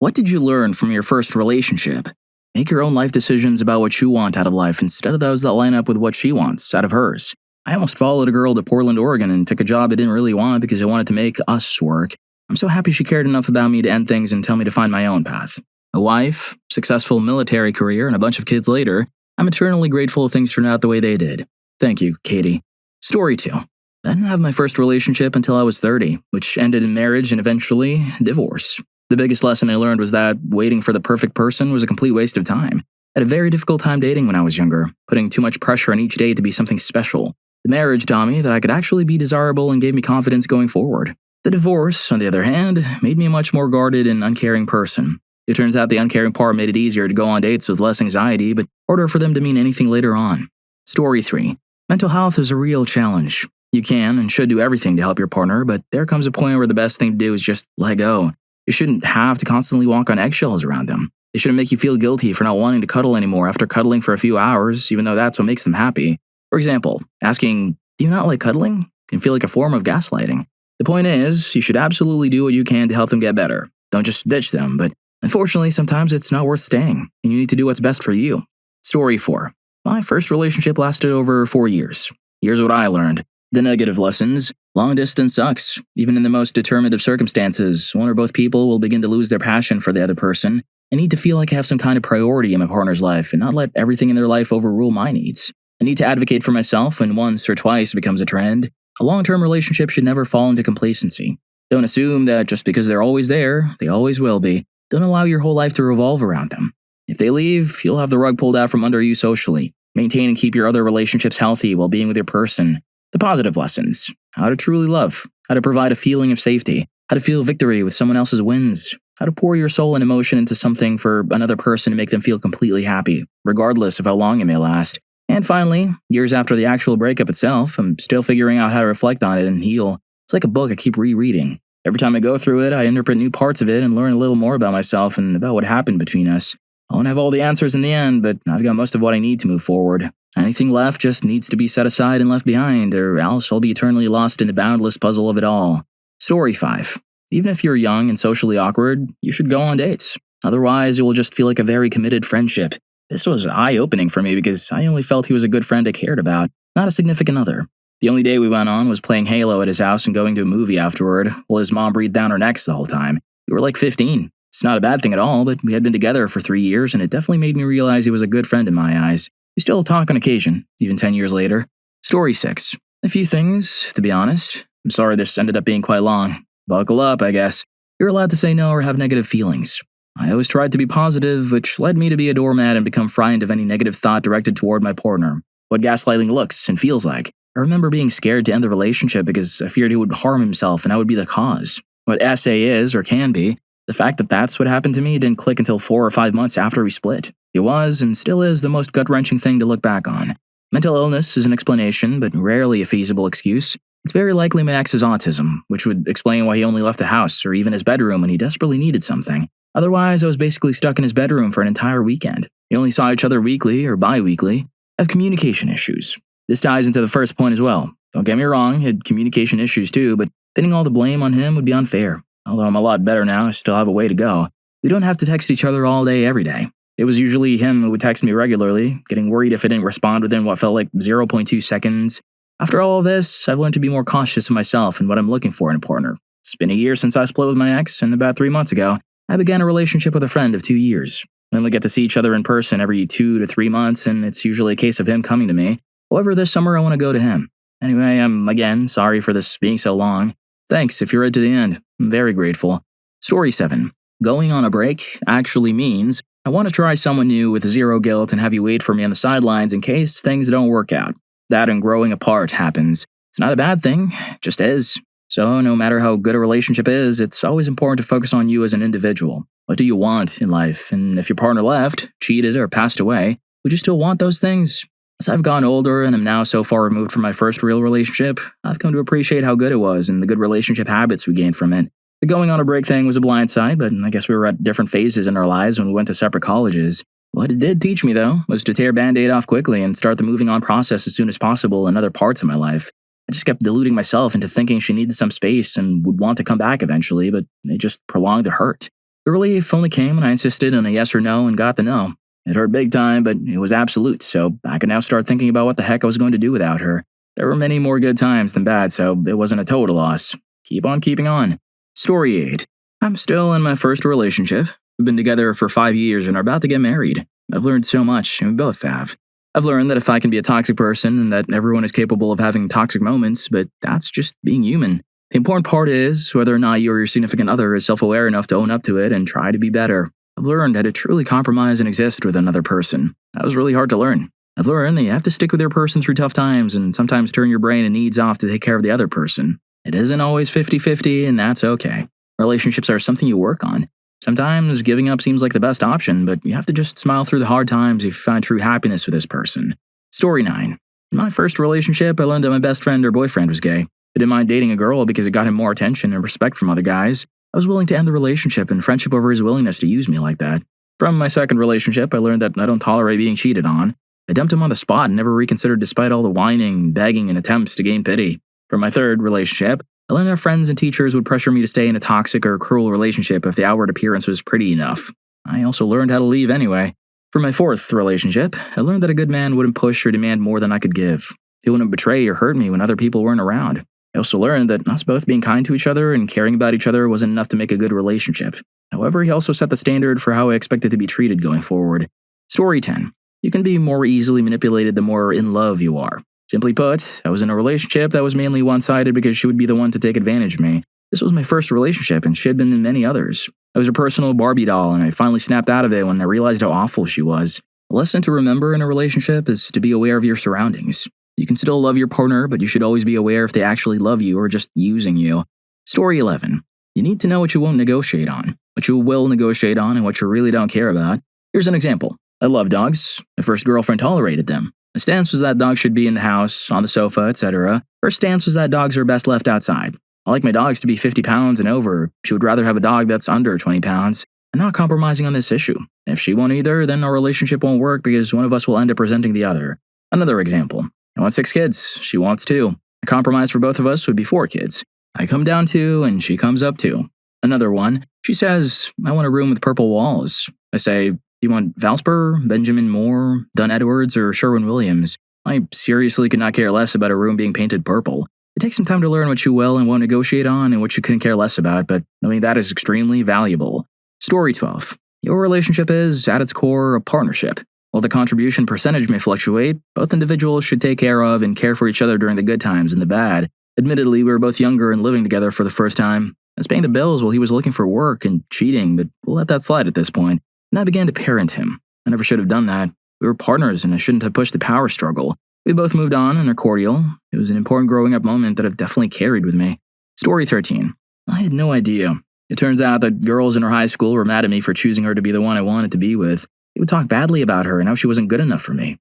What did you learn from your first relationship? Make your own life decisions about what you want out of life instead of those that line up with what she wants out of hers. I almost followed a girl to Portland, Oregon and took a job I didn't really want because I wanted to make us work. I'm so happy she cared enough about me to end things and tell me to find my own path. A wife, successful military career, and a bunch of kids later, I'm eternally grateful things turned out the way they did. Thank you, Katie. Story 2. I didn't have my first relationship until I was 30, which ended in marriage and eventually divorce. The biggest lesson I learned was that waiting for the perfect person was a complete waste of time. I had a very difficult time dating when I was younger, putting too much pressure on each day to be something special. The marriage taught me that I could actually be desirable and gave me confidence going forward. The divorce, on the other hand, made me a much more guarded and uncaring person. It turns out the uncaring part made it easier to go on dates with less anxiety, but harder for them to mean anything later on. Story 3. Mental health is a real challenge. You can and should do everything to help your partner, but there comes a point where the best thing to do is just let go. You shouldn't have to constantly walk on eggshells around them. They shouldn't make you feel guilty for not wanting to cuddle anymore after cuddling for a few hours, even though that's what makes them happy. For example, asking, "Do you not like cuddling?" can feel like a form of gaslighting. The point is, you should absolutely do what you can to help them get better. Don't just ditch them, but unfortunately, sometimes it's not worth staying, and you need to do what's best for you. Story 4. My first relationship lasted over 4 years. Here's what I learned. The negative lessons. Long distance sucks. Even in the most determined of circumstances, one or both people will begin to lose their passion for the other person. I need to feel like I have some kind of priority in my partner's life and not let everything in their life overrule my needs. I need to advocate for myself when once or twice becomes a trend. A long-term relationship should never fall into complacency. Don't assume that just because they're always there, they always will be. Don't allow your whole life to revolve around them. If they leave, you'll have the rug pulled out from under you socially. Maintain and keep your other relationships healthy while being with your person. The positive lessons. How to truly love. How to provide a feeling of safety. How to feel victory with someone else's wins. How to pour your soul and emotion into something for another person to make them feel completely happy, regardless of how long it may last. And finally, years after the actual breakup itself, I'm still figuring out how to reflect on it and heal. It's like a book I keep rereading. Every time I go through it, I interpret new parts of it and learn a little more about myself and about what happened between us. I won't have all the answers in the end, but I've got most of what I need to move forward. Anything left just needs to be set aside and left behind, or else I'll be eternally lost in the boundless puzzle of it all. Story 5. Even if you're young and socially awkward, you should go on dates. Otherwise, it will just feel like a very committed friendship. This was eye-opening for me because I only felt he was a good friend I cared about, not a significant other. The only day we went on was playing Halo at his house and going to a movie afterward, while his mom breathed down our necks the whole time. We were like 15. It's not a bad thing at all, but we had been together for 3 years, and it definitely made me realize he was a good friend in my eyes. We still talk on occasion, even 10 years later. Story 6. A few things, to be honest. I'm sorry this ended up being quite long. Buckle up, I guess. You're allowed to say no or have negative feelings. I always tried to be positive, which led me to be a doormat and become frightened of any negative thought directed toward my partner. What gaslighting looks and feels like. I remember being scared to end the relationship because I feared he would harm himself and I would be the cause. What SA is, or can be, the fact that that's what happened to me didn't click until 4 or 5 months after we split. It was, and still is, the most gut-wrenching thing to look back on. Mental illness is an explanation, but rarely a feasible excuse. It's very likely my ex's autism, which would explain why he only left the house or even his bedroom when he desperately needed something. Otherwise, I was basically stuck in his bedroom for an entire weekend. We only saw each other weekly or bi-weekly. I have communication issues. This ties into the first point as well. Don't get me wrong, I had communication issues too, but pinning all the blame on him would be unfair. Although I'm a lot better now, I still have a way to go. We don't have to text each other all day, every day. It was usually him who would text me regularly, getting worried if I didn't respond within what felt like 0.2 seconds. After all of this, I've learned to be more cautious of myself and what I'm looking for in a partner. It's been a year since I split with my ex, and about 3 months ago, I began a relationship with a friend of 2 years. We only get to see each other in person every 2 to 3 months, and it's usually a case of him coming to me. However, this summer I want to go to him. Anyway, I'm, again, sorry for this being so long. Thanks if you read to the end. I'm very grateful. Story 7. Going on a break actually means I want to try someone new with zero guilt and have you wait for me on the sidelines in case things don't work out. That and growing apart happens. It's not a bad thing, it just is. So no matter how good a relationship is, it's always important to focus on you as an individual. What do you want in life? And if your partner left, cheated, or passed away, would you still want those things? As I've gotten older and am now so far removed from my first real relationship, I've come to appreciate how good it was and the good relationship habits we gained from it. The going on a break thing was a blindside, but I guess we were at different phases in our lives when we went to separate colleges. What it did teach me, though, was to tear Band-Aid off quickly and start the moving on process as soon as possible in other parts of my life. I just kept deluding myself into thinking she needed some space and would want to come back eventually, but it just prolonged the hurt. The relief only came when I insisted on a yes or no and got the no. It hurt big time, but it was absolute, so I could now start thinking about what the heck I was going to do without her. There were many more good times than bad, so it wasn't a total loss. Keep on keeping on. Story 8. I'm still in my first relationship. We've been together for 5 years and are about to get married. I've learned so much, and we both have. I've learned that if I can be a toxic person and that everyone is capable of having toxic moments, but that's just being human. The important part is whether or not you or your significant other is self-aware enough to own up to it and try to be better. I've learned how to truly compromise and exist with another person. That was really hard to learn. I've learned that you have to stick with your person through tough times and sometimes turn your brain and needs off to take care of the other person. It isn't always 50-50, and that's okay. Relationships are something you work on. Sometimes giving up seems like the best option, but you have to just smile through the hard times if you find true happiness with this person. Story 9. In my first relationship, I learned that my best friend or boyfriend was gay. I didn't mind dating a girl because it got him more attention and respect from other guys. I was willing to end the relationship and friendship over his willingness to use me like that. From my second relationship, I learned that I don't tolerate being cheated on. I dumped him on the spot and never reconsidered despite all the whining, begging, and attempts to gain pity. From my third relationship, I learned that friends and teachers would pressure me to stay in a toxic or cruel relationship if the outward appearance was pretty enough. I also learned how to leave anyway. For my fourth relationship, I learned that a good man wouldn't push or demand more than I could give. He wouldn't betray or hurt me when other people weren't around. I also learned that us both being kind to each other and caring about each other wasn't enough to make a good relationship. However, he also set the standard for how I expected to be treated going forward. Story 10. You can be more easily manipulated the more in love you are. Simply put, I was in a relationship that was mainly one-sided because she would be the one to take advantage of me. This was my first relationship and she had been in many others. I was her personal Barbie doll and I finally snapped out of it when I realized how awful she was. A lesson to remember in a relationship is to be aware of your surroundings. You can still love your partner, but you should always be aware if they actually love you or just using you. Story 11. You need to know what you won't negotiate on, what you will negotiate on, and what you really don't care about. Here's an example. I love dogs. My first girlfriend tolerated them. My stance was that dogs should be in the house, on the sofa, etc. Her stance was that dogs are best left outside. I like my dogs to be 50 pounds and over. She would rather have a dog that's under 20 pounds. I'm not compromising on this issue. If she won't either, then our relationship won't work because one of us will end up resenting the other. Another example. I want 6 kids. She wants 2. A compromise for both of us would be 4 kids. I come down 2 and she comes up 2. Another one. She says, I want a room with purple walls. I say, do you want Valsper, Benjamin Moore, Dunn Edwards, or Sherwin-Williams? I seriously could not care less about a room being painted purple. It takes some time to learn what you will and won't negotiate on and what you couldn't care less about, but knowing that is extremely valuable. Story 12. Your relationship is, at its core, a partnership. While the contribution percentage may fluctuate, both individuals should take care of and care for each other during the good times and the bad. Admittedly, we were both younger and living together for the first time. I was paying the bills while he was looking for work and cheating, but we'll let that slide at this point. And I began to parent him. I never should have done that. We were partners and I shouldn't have pushed the power struggle. We both moved on and are cordial. It was an important growing up moment that I've definitely carried with me. Story 13. I had no idea. It turns out that girls in her high school were mad at me for choosing her to be the one I wanted to be with. They would talk badly about her and how she wasn't good enough for me.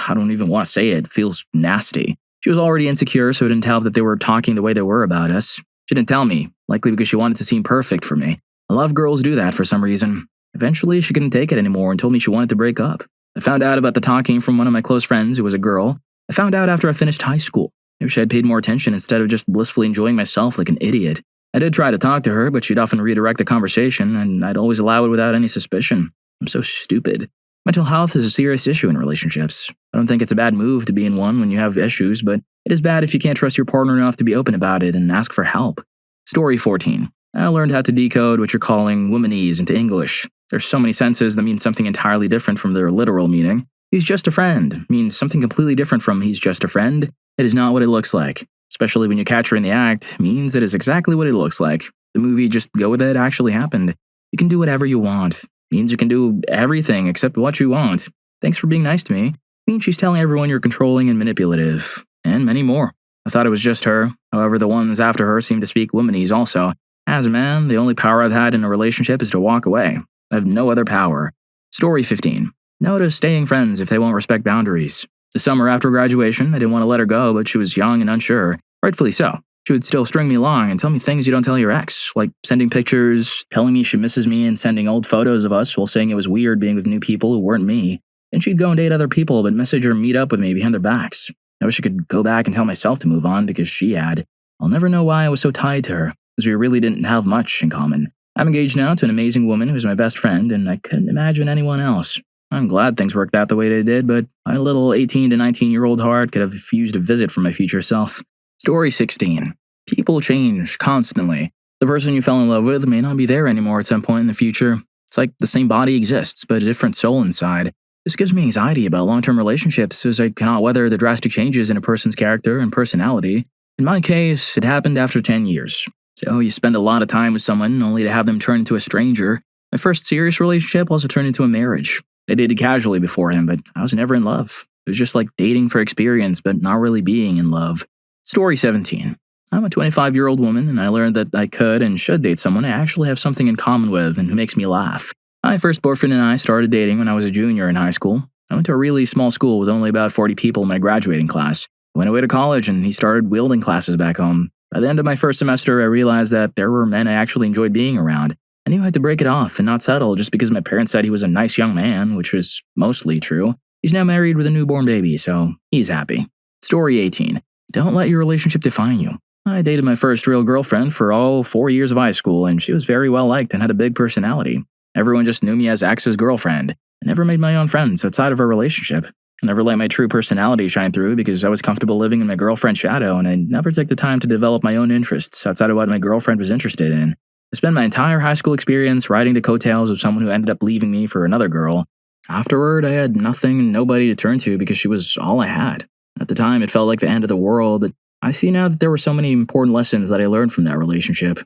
I don't even want to say it. It feels nasty. She was already insecure, so it didn't help that they were talking the way they were about us. She didn't tell me, likely because she wanted to seem perfect for me. A lot of girls do that for some reason. Eventually, she couldn't take it anymore and told me she wanted to break up. I found out about the talking from one of my close friends who was a girl. I found out after I finished high school. I wish I'd paid more attention instead of just blissfully enjoying myself like an idiot. I did try to talk to her, but she'd often redirect the conversation, and I'd always allow it without any suspicion. I'm so stupid. Mental health is a serious issue in relationships. I don't think it's a bad move to be in one when you have issues, but it is bad if you can't trust your partner enough to be open about it and ask for help. Story 14. I learned how to decode what you're calling Womanies into English. There's so many senses that mean something entirely different from their literal meaning. He's just a friend means something completely different from he's just a friend. It is not what it looks like. Especially when you catch her in the act, means it is exactly what it looks like. The movie Just Go With It actually happened. You can do whatever you want. Means you can do everything except what you want. Thanks for being nice to me. Means she's telling everyone you're controlling and manipulative. And many more. I thought it was just her. However, the ones after her seem to speak Womanies also. As a man, the only power I've had in a relationship is to walk away. I have no other power. Story 15. No to staying friends if they won't respect boundaries. The summer after graduation, I didn't want to let her go, but she was young and unsure. Rightfully so. She would still string me along and tell me things you don't tell your ex, like sending pictures, telling me she misses me, and sending old photos of us while saying it was weird being with new people who weren't me. Then she'd go and date other people, but message or meet up with me behind their backs. I wish I could go back and tell myself to move on because she had. I'll never know why I was so tied to her, because we really didn't have much in common. I'm engaged now to an amazing woman who's my best friend, and I couldn't imagine anyone else. I'm glad things worked out the way they did, but my little 18 to 19-year-old heart could have used a visit from my future self. Story 16. People change constantly. The person you fell in love with may not be there anymore at some point in the future. It's like the same body exists, but a different soul inside. This gives me anxiety about long-term relationships, as I cannot weather the drastic changes in a person's character and personality. In my case, it happened after 10 years. So you spend a lot of time with someone only to have them turn into a stranger. My first serious relationship also turned into a marriage. I dated casually before him, but I was never in love. It was just like dating for experience, but not really being in love. Story 17. I'm a 25-year-old woman, and I learned that I could and should date someone I actually have something in common with and who makes me laugh. My first boyfriend and I started dating when I was a junior in high school. I went to a really small school with only about 40 people in my graduating class. I went away to college, and he started wielding classes back home. By the end of my first semester, I realized that there were men I actually enjoyed being around. I knew I had to break it off and not settle just because my parents said he was a nice young man, which was mostly true. He's now married with a newborn baby, so he's happy. Story 18. Don't let your relationship define you. I dated my first real girlfriend for all 4 years of high school, and she was very well liked and had a big personality. Everyone just knew me as X's girlfriend. I never made my own friends outside of our relationship. I never let my true personality shine through because I was comfortable living in my girlfriend's shadow, and I never took the time to develop my own interests outside of what my girlfriend was interested in. I spent my entire high school experience riding the coattails of someone who ended up leaving me for another girl. Afterward, I had nothing and nobody to turn to because she was all I had. At the time, it felt like the end of the world, but I see now that there were so many important lessons that I learned from that relationship.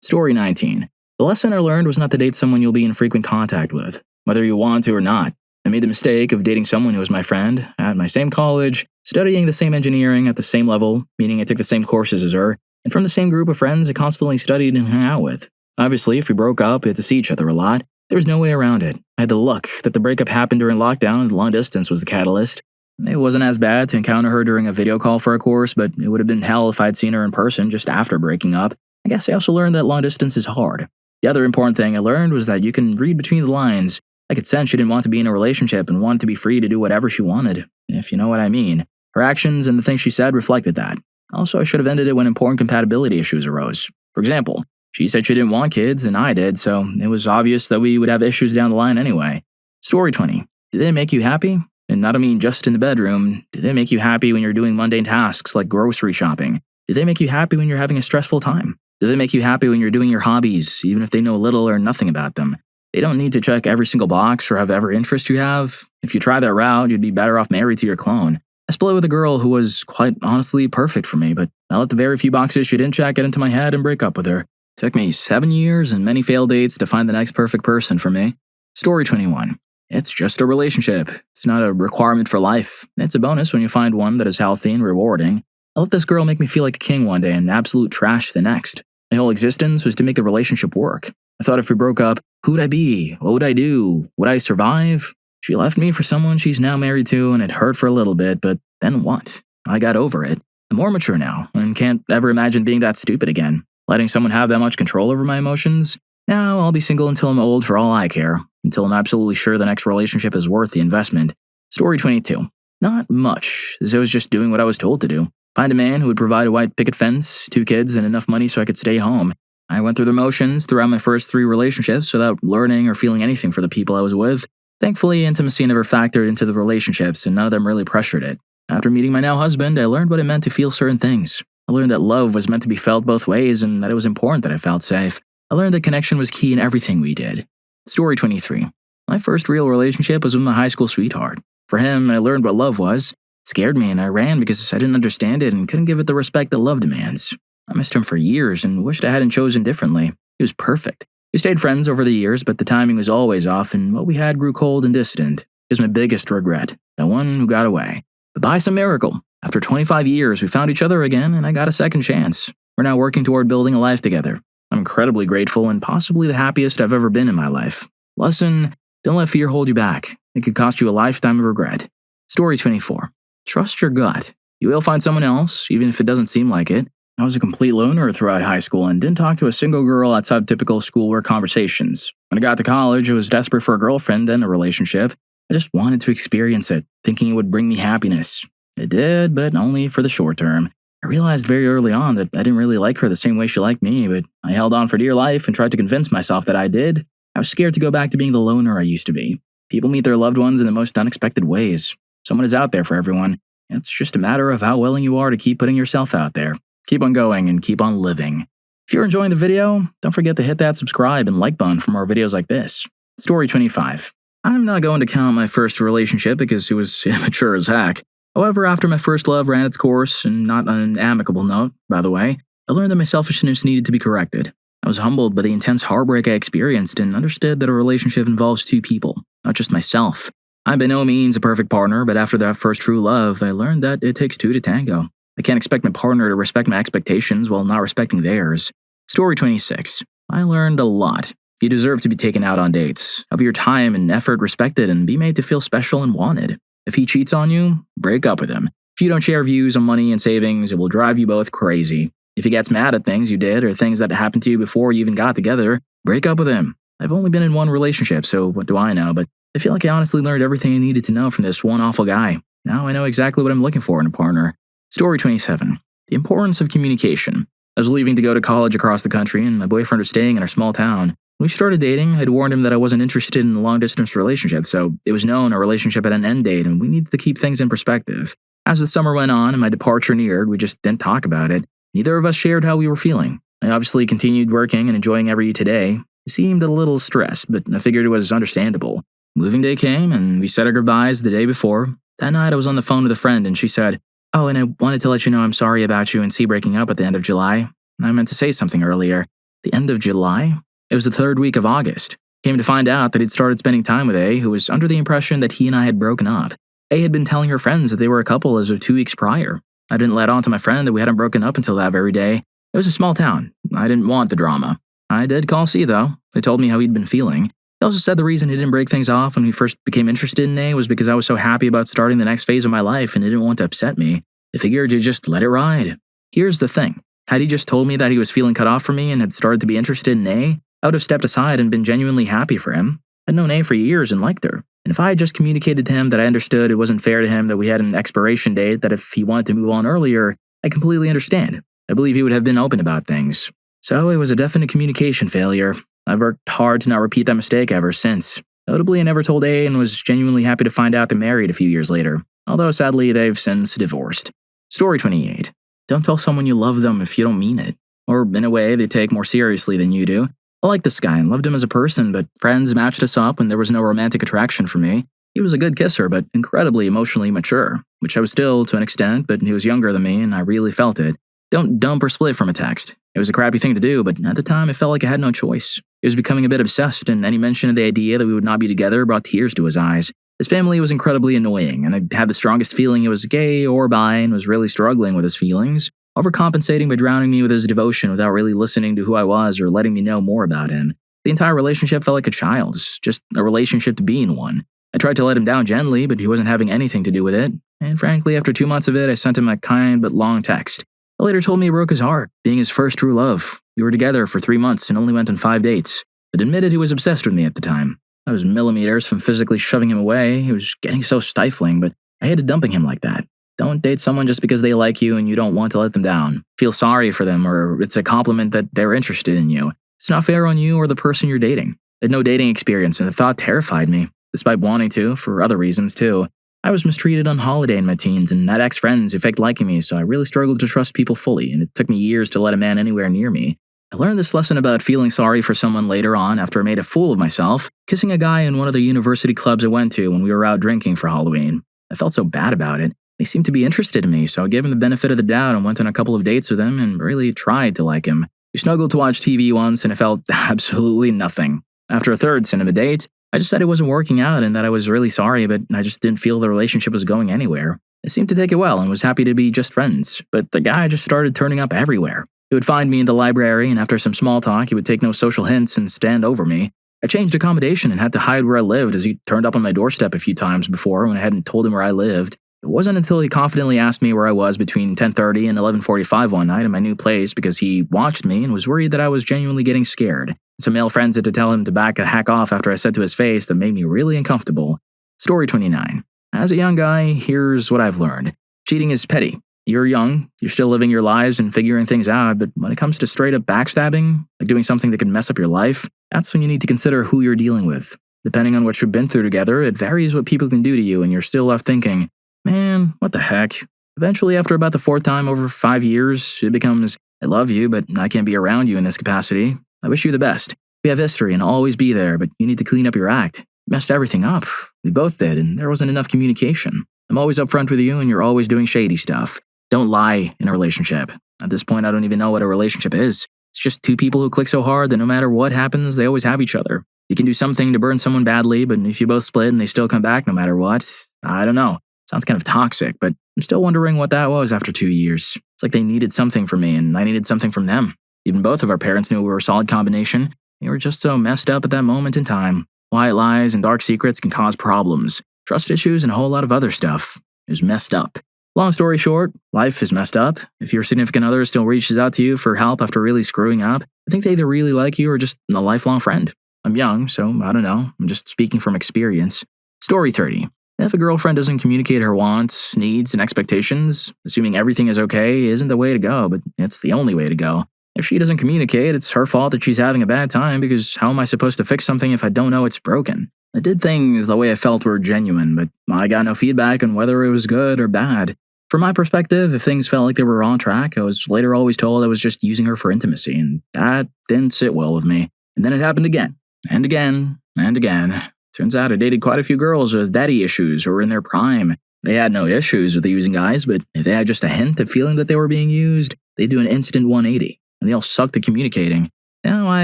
Story 19. The lesson I learned was not to date someone you'll be in frequent contact with, whether you want to or not. I made the mistake of dating someone who was my friend, at my same college, studying the same engineering at the same level, meaning I took the same courses as her, and from the same group of friends I constantly studied and hung out with. Obviously, if we broke up, we had to see each other a lot. There was no way around it. I had the luck that the breakup happened during lockdown and long distance was the catalyst. It wasn't as bad to encounter her during a video call for a course, but it would have been hell if I'd seen her in person just after breaking up. I guess I also learned that long distance is hard. The other important thing I learned was that you can read between the lines. I could sense she didn't want to be in a relationship and wanted to be free to do whatever she wanted, if you know what I mean. Her actions and the things she said reflected that. Also, I should have ended it when important compatibility issues arose. For example, she said she didn't want kids, and I did, so it was obvious that we would have issues down the line anyway. Story 20. Do they make you happy? And I don't mean just in the bedroom. Do they make you happy when you're doing mundane tasks like grocery shopping? Do they make you happy when you're having a stressful time? Do they make you happy when you're doing your hobbies, even if they know little or nothing about them? They don't need to check every single box or have every interest you have. If you try that route, you'd be better off married to your clone. I split with a girl who was quite honestly perfect for me, but I let the very few boxes she didn't check get into my head and break up with her. It took me 7 years and many failed dates to find the next perfect person for me. Story 21. It's just a relationship. It's not a requirement for life. It's a bonus when you find one that is healthy and rewarding. I let this girl make me feel like a king one day and absolute trash the next. My whole existence was to make the relationship work. I thought if we broke up, who would I be? What would I do? Would I survive? She left me for someone she's now married to, and it hurt for a little bit, but then what? I got over it. I'm more mature now, and can't ever imagine being that stupid again. Letting someone have that much control over my emotions? Now I'll be single until I'm old for all I care, until I'm absolutely sure the next relationship is worth the investment. Story 22. Not much, as I was just doing what I was told to do. Find a man who would provide a white picket fence, 2 kids, and enough money so I could stay home. I went through the motions throughout my first 3 relationships without learning or feeling anything for the people I was with. Thankfully, intimacy never factored into the relationships, and none of them really pressured it. After meeting my now husband, I learned what it meant to feel certain things. I learned that love was meant to be felt both ways and that it was important that I felt safe. I learned that connection was key in everything we did. Story 23. My first real relationship was with my high school sweetheart. For him, I learned what love was. It scared me and I ran because I didn't understand it and couldn't give it the respect that love demands. I missed him for years and wished I hadn't chosen differently. He was perfect. We stayed friends over the years, but the timing was always off and what we had grew cold and distant. It was my biggest regret, the one who got away. But by some miracle, after 25 years, we found each other again and I got a second chance. We're now working toward building a life together. I'm incredibly grateful and possibly the happiest I've ever been in my life. Lesson: don't let fear hold you back. It could cost you a lifetime of regret. Story 24. Trust your gut. You will find someone else, even if it doesn't seem like it. I was a complete loner throughout high school and didn't talk to a single girl outside typical schoolwork conversations. When I got to college, I was desperate for a girlfriend and a relationship. I just wanted to experience it, thinking it would bring me happiness. It did, but only for the short term. I realized very early on that I didn't really like her the same way she liked me, but I held on for dear life and tried to convince myself that I did. I was scared to go back to being the loner I used to be. People meet their loved ones in the most unexpected ways. Someone is out there for everyone. It's just a matter of how willing you are to keep putting yourself out there. Keep on going and keep on living. If you're enjoying the video, don't forget to hit that subscribe and like button for more videos like this. Story 25. I'm not going to count my first relationship because it was immature as heck. However, after my first love ran its course, and not on an amicable note, by the way, I learned that my selfishness needed to be corrected. I was humbled by the intense heartbreak I experienced and understood that a relationship involves two people, not just myself. I'm by no means a perfect partner, but after that first true love, I learned that it takes two to tango. I can't expect my partner to respect my expectations while not respecting theirs. Story 26. I learned a lot. You deserve to be taken out on dates, have your time and effort respected, and be made to feel special and wanted. If he cheats on you, break up with him. If you don't share views on money and savings, it will drive you both crazy. If he gets mad at things you did or things that happened to you before you even got together, break up with him. I've only been in one relationship, so what do I know, but I feel like I honestly learned everything I needed to know from this one awful guy. Now I know exactly what I'm looking for in a partner. Story 27. The importance of communication. I was leaving to go to college across the country, and my boyfriend was staying in our small town. When we started dating, I'd warned him that I wasn't interested in a long-distance relationship, so it was known our relationship had an end date and we needed to keep things in perspective. As the summer went on and my departure neared, we just didn't talk about it. Neither of us shared how we were feeling. I obviously continued working and enjoying every today. He seemed a little stressed, but I figured it was understandable. Moving day came, and we said our goodbyes the day before. That night I was on the phone with a friend, and she said, "Oh, and I wanted to let you know I'm sorry about you and C breaking up at the end of July. I meant to say something earlier. The end of July? It was the third week of August. Came to find out that he'd started spending time with A, who was under the impression that he and I had broken up. A had been telling her friends that they were a couple as of 2 weeks prior. I didn't let on to my friend that we hadn't broken up until that very day. It was a small town. I didn't want the drama. I did call C, though. They told me how he'd been feeling. He also said the reason he didn't break things off when we first became interested in A was because I was so happy about starting the next phase of my life and he didn't want to upset me. I figured to just let it ride. Here's the thing. Had he just told me that he was feeling cut off from me and had started to be interested in A, I would have stepped aside and been genuinely happy for him. I'd known A for years and liked her. And if I had just communicated to him that I understood it wasn't fair to him that we had an expiration date, that if he wanted to move on earlier, I completely understand. I believe he would have been open about things. So it was a definite communication failure. I've worked hard to not repeat that mistake ever since. Notably, I never told A and was genuinely happy to find out they married a few years later, although sadly they've since divorced. Story 28. Don't tell someone you love them if you don't mean it. Or in a way they take more seriously than you do. I liked this guy and loved him as a person, but friends matched us up and there was no romantic attraction for me. He was a good kisser, but incredibly emotionally mature, which I was still to an extent, but he was younger than me and I really felt it. Don't dump or split from a text. It was a crappy thing to do, but at the time I felt like I had no choice. He was becoming a bit obsessed, and any mention of the idea that we would not be together brought tears to his eyes. His family was incredibly annoying, and I had the strongest feeling he was gay or bi and was really struggling with his feelings, overcompensating by drowning me with his devotion without really listening to who I was or letting me know more about him. The entire relationship felt like a child's, just a relationship to be in one. I tried to let him down gently, but he wasn't having anything to do with it, and frankly, after 2 months of it, I sent him a kind but long text. He later told me it broke his heart, being his first true love. We were together for 3 months and only went on 5 dates, but admitted he was obsessed with me at the time. I was millimeters from physically shoving him away. He was getting so stifling, but I hated dumping him like that. Don't date someone just because they like you and you don't want to let them down. Feel sorry for them, or it's a compliment that they're interested in you. It's not fair on you or the person you're dating. I had no dating experience, and the thought terrified me, despite wanting to, for other reasons too. I was mistreated on holiday in my teens and had ex-friends who faked liking me, so I really struggled to trust people fully, and it took me years to let a man anywhere near me. I learned this lesson about feeling sorry for someone later on after I made a fool of myself, kissing a guy in one of the university clubs I went to when we were out drinking for Halloween. I felt so bad about it. He seemed to be interested in me, so I gave him the benefit of the doubt and went on a couple of dates with him and really tried to like him. We snuggled to watch TV once and I felt absolutely nothing. After a third cinema date, I just said it wasn't working out and that I was really sorry, but I just didn't feel the relationship was going anywhere. I seemed to take it well and was happy to be just friends, but the guy just started turning up everywhere. He would find me in the library, and after some small talk, he would take no social hints and stand over me. I changed accommodation and had to hide where I lived as he turned up on my doorstep a few times before when I hadn't told him where I lived. It wasn't until he confidently asked me where I was between 10:30 and 11:45 one night in my new place because he watched me and was worried that I was genuinely getting scared. Some male friends had to tell him to back a hack off after I said to his face that made me really uncomfortable. Story 29. As a young guy, here's what I've learned. Cheating is petty. You're young, you're still living your lives and figuring things out, but when it comes to straight up backstabbing, like doing something that can mess up your life, that's when you need to consider who you're dealing with. Depending on what you've been through together, it varies what people can do to you, and you're still left thinking, man, what the heck? Eventually, after about the fourth time over 5 years, it becomes, I love you, but I can't be around you in this capacity. I wish you the best. We have history and I'll always be there, but you need to clean up your act. You messed everything up. We both did, and there wasn't enough communication. I'm always upfront with you, and you're always doing shady stuff. Don't lie in a relationship. At this point, I don't even know what a relationship is. It's just two people who click so hard that no matter what happens, they always have each other. You can do something to burn someone badly, but if you both split and they still come back no matter what, I don't know. Sounds kind of toxic, but I'm still wondering what that was after 2 years. It's like they needed something from me, and I needed something from them. Even both of our parents knew we were a solid combination. We were just so messed up at that moment in time. White lies and dark secrets can cause problems, trust issues, and a whole lot of other stuff. It was messed up. Long story short, life is messed up. If your significant other still reaches out to you for help after really screwing up, I think they either really like you or just a lifelong friend. I'm young, so I don't know. I'm just speaking from experience. Story 30. If a girlfriend doesn't communicate her wants, needs, and expectations, assuming everything is okay isn't the way to go, but it's the only way to go. If she doesn't communicate, it's her fault that she's having a bad time, because how am I supposed to fix something if I don't know it's broken? I did things the way I felt were genuine, but I got no feedback on whether it was good or bad. From my perspective, if things felt like they were on track, I was later always told I was just using her for intimacy, and that didn't sit well with me. And then it happened again, and again, and again. Turns out I dated quite a few girls with daddy issues who were in their prime. They had no issues with the using guys, but if they had just a hint of feeling that they were being used, they'd do an instant 180, and they all sucked at communicating. Now I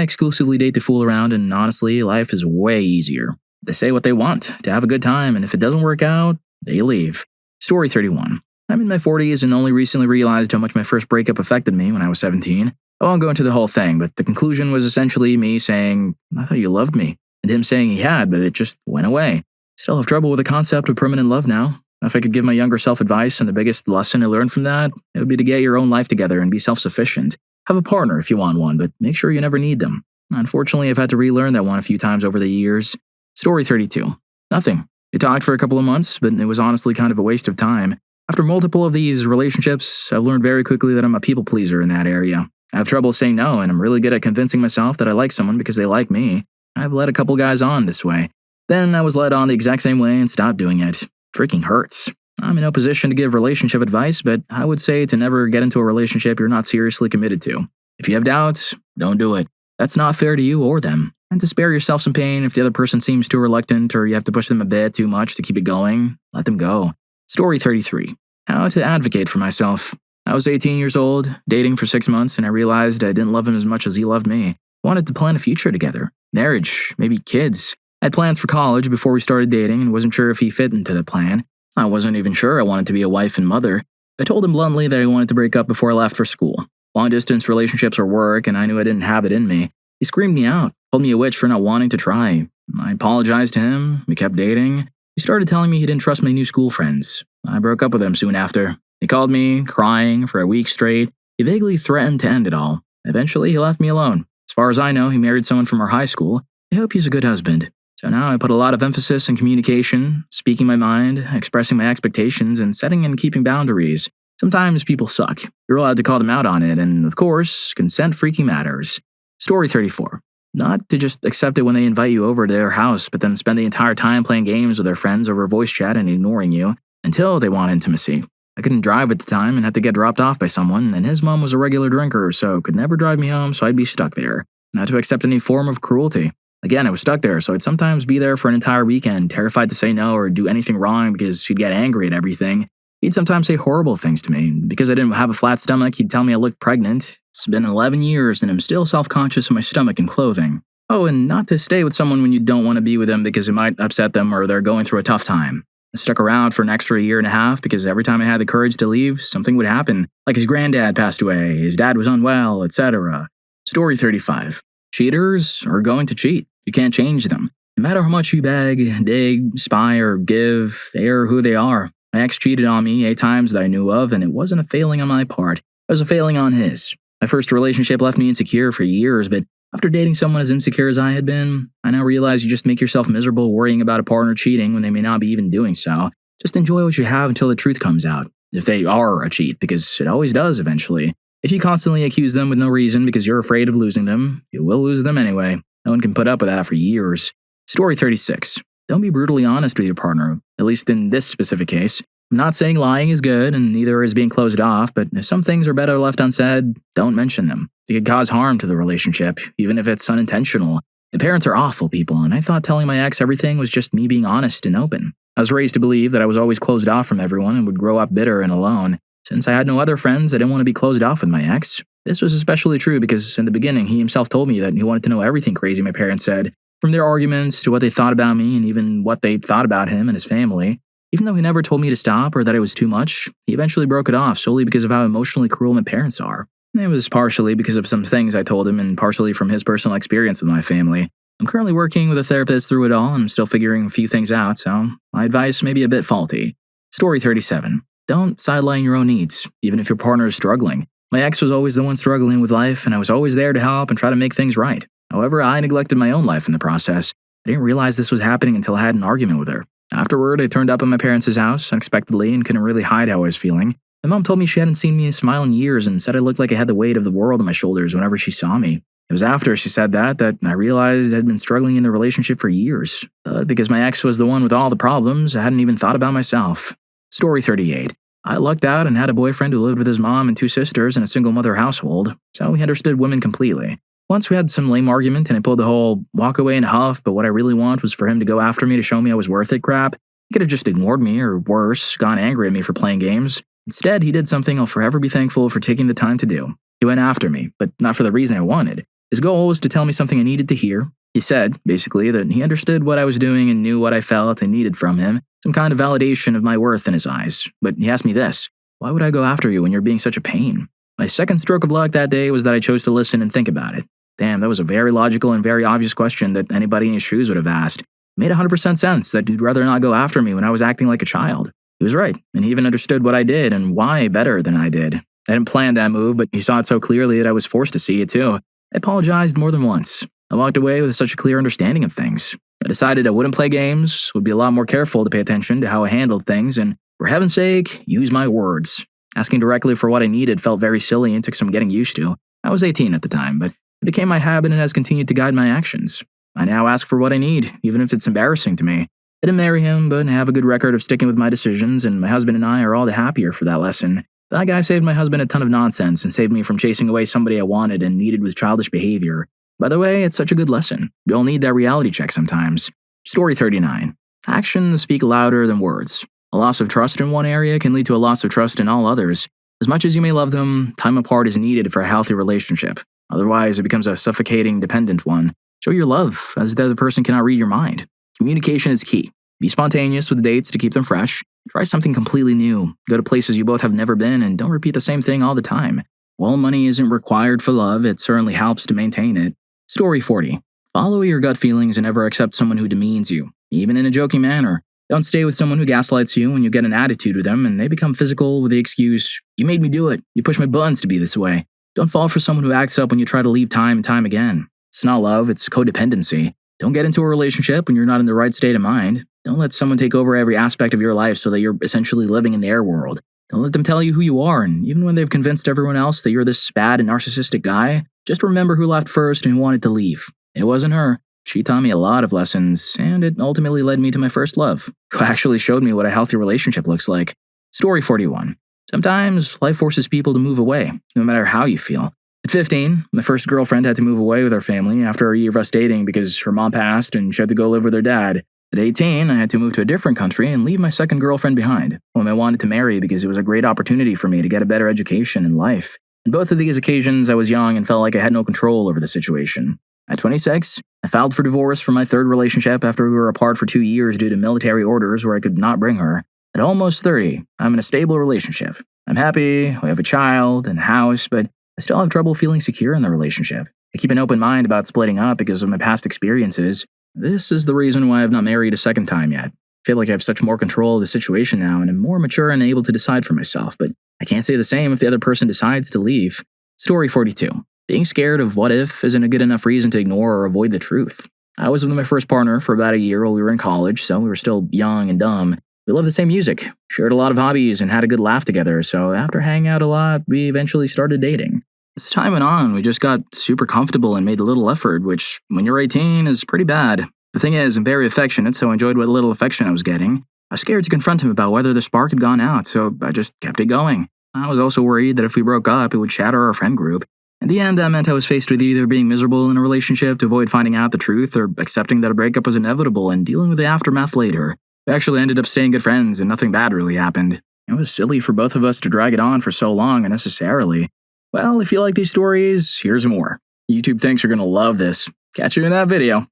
exclusively date to fool around, and honestly, life is way easier. They say what they want, to have a good time, and if it doesn't work out, they leave. Story 31. I'm in my 40s and only recently realized how much my first breakup affected me when I was 17. I won't go into the whole thing, but the conclusion was essentially me saying, I thought you loved me, and him saying he had, but it just went away. Still have trouble with the concept of permanent love now. If I could give my younger self advice, and the biggest lesson I learned from that, it would be to get your own life together and be self-sufficient. Have a partner if you want one, but make sure you never need them. Unfortunately, I've had to relearn that one a few times over the years. Story 32. Nothing. We talked for a couple of months, but it was honestly kind of a waste of time. After multiple of these relationships, I've learned very quickly that I'm a people pleaser in that area. I have trouble saying no, and I'm really good at convincing myself that I like someone because they like me. I've led a couple guys on this way. Then I was led on the exact same way and stopped doing it. Freaking hurts. I'm in no position to give relationship advice, but I would say to never get into a relationship you're not seriously committed to. If you have doubts, don't do it. That's not fair to you or them. And to spare yourself some pain, if the other person seems too reluctant or you have to push them a bit too much to keep it going, let them go. Story 33. How to advocate for myself. I was 18 years old, dating for 6 months, and I realized I didn't love him as much as he loved me. I wanted to plan a future together. Marriage, maybe kids. I had plans for college before we started dating and wasn't sure if he fit into the plan. I wasn't even sure I wanted to be a wife and mother. I told him bluntly that I wanted to break up before I left for school. Long-distance relationships were work, and I knew I didn't have it in me. He screamed me out, called me a witch for not wanting to try. I apologized to him. We kept dating. He started telling me he didn't trust my new school friends. I broke up with him soon after. He called me, crying, for a week straight. He vaguely threatened to end it all. Eventually, he left me alone. As far as I know, he married someone from our high school. I hope he's a good husband. So now I put a lot of emphasis in communication, speaking my mind, expressing my expectations, and setting and keeping boundaries. Sometimes people suck. You're allowed to call them out on it, and of course, consent freaking matters. Story 34. Not to just accept it when they invite you over to their house, but then spend the entire time playing games with their friends over voice chat and ignoring you until they want intimacy. I couldn't drive at the time and had to get dropped off by someone, and his mom was a regular drinker, so could never drive me home, so I'd be stuck there. Not to accept any form of cruelty. Again, I was stuck there, so I'd sometimes be there for an entire weekend, terrified to say no or do anything wrong because she'd get angry at everything. He'd sometimes say horrible things to me. Because I didn't have a flat stomach, he'd tell me I looked pregnant. It's been 11 years and I'm still self-conscious of my stomach and clothing. Oh, and not to stay with someone when you don't want to be with them because it might upset them or they're going through a tough time. I stuck around for an extra year and a half because every time I had the courage to leave, something would happen. Like his granddad passed away, his dad was unwell, etc. Story 35. Cheaters are going to cheat. You can't change them. No matter how much you beg, dig, spy, or give, they are who they are. My ex cheated on me 8 times that I knew of, and it wasn't a failing on my part. It was a failing on his. My first relationship left me insecure for years, but after dating someone as insecure as I had been, I now realize you just make yourself miserable worrying about a partner cheating when they may not be even doing so. Just enjoy what you have until the truth comes out. if they are a cheat, because it always does eventually. If you constantly accuse them with no reason because you're afraid of losing them, you will lose them anyway. No one can put up with that for years. Story 36. Don't be brutally honest with your partner, at least in this specific case. I'm not saying lying is good, and neither is being closed off, but if some things are better left unsaid, don't mention them. They could cause harm to the relationship, even if it's unintentional. My parents are awful people, and I thought telling my ex everything was just me being honest and open. I was raised to believe that I was always closed off from everyone and would grow up bitter and alone. Since I had no other friends, I didn't want to be closed off with my ex. This was especially true because in the beginning, he himself told me that he wanted to know everything crazy my parents said, from their arguments to what they thought about me and even what they thought about him and his family. Even though he never told me to stop or that it was too much, he eventually broke it off solely because of how emotionally cruel my parents are. It was partially because of some things I told him and partially from his personal experience with my family. I'm currently working with a therapist through it all and I'm still figuring a few things out, so my advice may be a bit faulty. Story 37. Don't sideline your own needs, even if your partner is struggling. My ex was always the one struggling with life, and I was always there to help and try to make things right. However, I neglected my own life in the process. I didn't realize this was happening until I had an argument with her. Afterward, I turned up at my parents' house unexpectedly and couldn't really hide how I was feeling. My mom told me she hadn't seen me smile in years and said I looked like I had the weight of the world on my shoulders whenever she saw me. It was after she said that I realized I had been struggling in the relationship for years. Because my ex was the one with all the problems, I hadn't even thought about myself. Story 38. I lucked out and had a boyfriend who lived with his mom and two sisters in a single-mother household, so he understood women completely. Once we had some lame argument and I pulled the whole walk away in a huff, but what I really want was for him to go after me to show me I was worth it crap. He could have just ignored me, or worse, gone angry at me for playing games. Instead, he did something I'll forever be thankful for taking the time to do. He went after me, but not for the reason I wanted. His goal was to tell me something I needed to hear. He said, basically, that he understood what I was doing and knew what I felt and needed from him, some kind of validation of my worth in his eyes. But he asked me this: why would I go after you when you're being such a pain? My second stroke of luck that day was that I chose to listen and think about it. Damn, that was a very logical and very obvious question that anybody in his shoes would have asked. It made 100% sense that he'd rather not go after me when I was acting like a child. He was right, and he even understood what I did and why better than I did. I didn't plan that move, but he saw it so clearly that I was forced to see it too. I apologized more than once. I walked away with such a clear understanding of things. I decided I wouldn't play games, would be a lot more careful to pay attention to how I handled things, and for heaven's sake, use my words. Asking directly for what I needed felt very silly and took some getting used to. I was 18 at the time, but it became my habit and has continued to guide my actions. I now ask for what I need, even if it's embarrassing to me. I didn't marry him, but I have a good record of sticking with my decisions, and my husband and I are all the happier for that lesson. That guy saved my husband a ton of nonsense and saved me from chasing away somebody I wanted and needed with childish behavior. By the way, it's such a good lesson. We all need that reality check sometimes. Story 39. Actions speak louder than words. A loss of trust in one area can lead to a loss of trust in all others. As much as you may love them, time apart is needed for a healthy relationship. Otherwise, it becomes a suffocating, dependent one. Show your love, as the other person cannot read your mind. Communication is key. Be spontaneous with dates to keep them fresh. Try something completely new. Go to places you both have never been, and don't repeat the same thing all the time. While money isn't required for love, it certainly helps to maintain it. Story 40. Follow your gut feelings and never accept someone who demeans you, even in a joking manner. Don't stay with someone who gaslights you when you get an attitude with them and they become physical with the excuse, "You made me do it. You pushed my buttons to be this way." Don't fall for someone who acts up when you try to leave time and time again. It's not love, it's codependency. Don't get into a relationship when you're not in the right state of mind. Don't let someone take over every aspect of your life so that you're essentially living in their world. Don't let them tell you who you are, and even when they've convinced everyone else that you're this bad and narcissistic guy, just remember who left first and who wanted to leave. It wasn't her. She taught me a lot of lessons, and it ultimately led me to my first love, who actually showed me what a healthy relationship looks like. Story 41. Sometimes life forces people to move away, no matter how you feel. At 15, my first girlfriend had to move away with her family after a year of us dating because her mom passed and she had to go live with her dad. At 18, I had to move to a different country and leave my second girlfriend behind, whom I wanted to marry because it was a great opportunity for me to get a better education in life. In both of these occasions, I was young and felt like I had no control over the situation. At 26, I filed for divorce from my third relationship after we were apart for 2 years due to military orders where I could not bring her. At almost 30, I'm in a stable relationship. I'm happy, we have a child and a house, but I still have trouble feeling secure in the relationship. I keep an open mind about splitting up because of my past experiences. This is the reason why I've not married a second time yet. I feel like I have such more control of the situation now and I'm more mature and able to decide for myself, but I can't say the same if the other person decides to leave. Story 42. Being scared of what if isn't a good enough reason to ignore or avoid the truth. I was with my first partner for about a year while we were in college, so we were still young and dumb. It We loved the same music, shared a lot of hobbies, and had a good laugh together, so after hanging out a lot, we eventually started dating. As time went on, we just got super comfortable and made a little effort, which, when you're 18, is pretty bad. The thing is, I'm very affectionate, so I enjoyed what little affection I was getting. I was scared to confront him about whether the spark had gone out, so I just kept it going. I was also worried that if we broke up, it would shatter our friend group. In the end, that meant I was faced with either being miserable in a relationship to avoid finding out the truth, or accepting that a breakup was inevitable and dealing with the aftermath later. We actually ended up staying good friends, and nothing bad really happened. It was silly for both of us to drag it on for so long unnecessarily. Well, if you like these stories, here's more. YouTube thinks you're gonna love this. Catch you in that video.